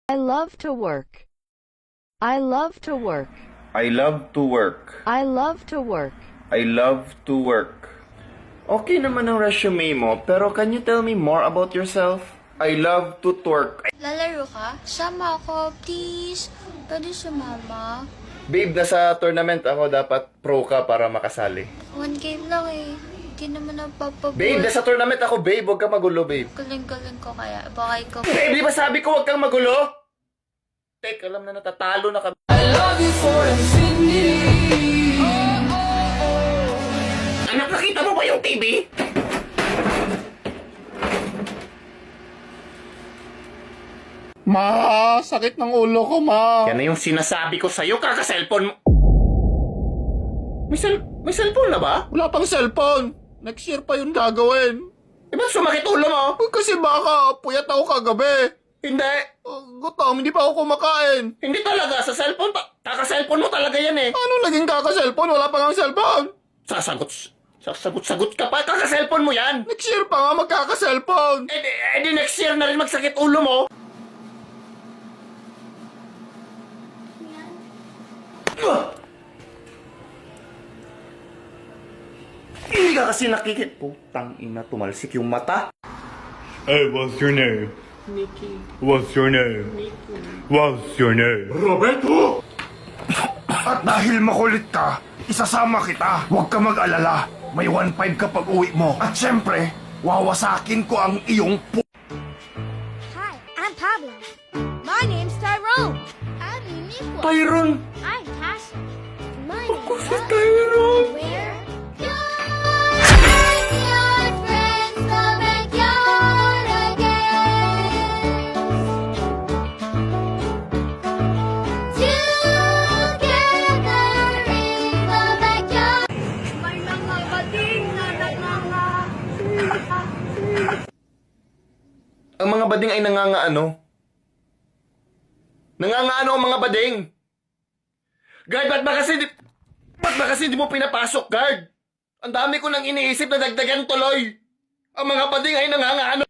I love to work. I love to work. I love to work. I love to work. I love to work. Okay naman ang resume mo, pero can you tell me more about yourself? I love to twerk. Lalaro ka? Sama ako, please. Pwede sumama. Babe, nasa tournament ako, dapat pro ka para makasali. One game lang eh. Hindi naman napapabot. Babe, nasa tournament ako, babe. Huwag kang magulo, babe. Galing-galing ko kaya. Baka ikaw. Babe, di ba sabi ko huwag kang magulo? Tek, alam na natatalo na kami. Anak, nakita mo ba yung TV? Ma, sakit ng ulo ko, ma. Yan na yung sinasabi ko sa'yo, kaka-cellphone mo. May cellphone na ba? Wala pang cellphone. Next year pa yung gagawin. Eh, ba't sumakit ulo mo? Kasi baka puyat ako kagabi. Hindi. Gutom, hindi pa ako kumakain. Hindi talaga. Sa cellphone, kaka-cellphone mo talaga yan eh. Ano naging kaka-cellphone? Wala pa nga cellphone. Sasagot ka pa. Kaka-cellphone mo yan. Next year pa nga magkaka-cellphone. Di next year na rin magsakit ulo mo. Hindi ka kasi nakikit. Putang ina, tumalsik yung mata. Hey, what's your name? Mickey. What's your name? Mickey. What's your name? Roberto! At dahil makulit ka, isasama kita. Huwag ka mag-alala. May 1.5 kapag uwi mo. At syempre, wawasakin ko ang iyong Hi, I'm Pablo. My name's Tyrone. I'm Uniqua. Tyron! I'm Tasha. My name's Ako si Buzz. Tyron! We're your friends, the backyard again. Together in the backyard. May mga bading na Ang mga bading ay nangangaano. Nangangaano ang mga bading. Guard, ba't ba kasi di mo pinapasok, guard? Ang dami ko nang iniisip na dagdagan tuloy. Ang mga bading ay nangangaano.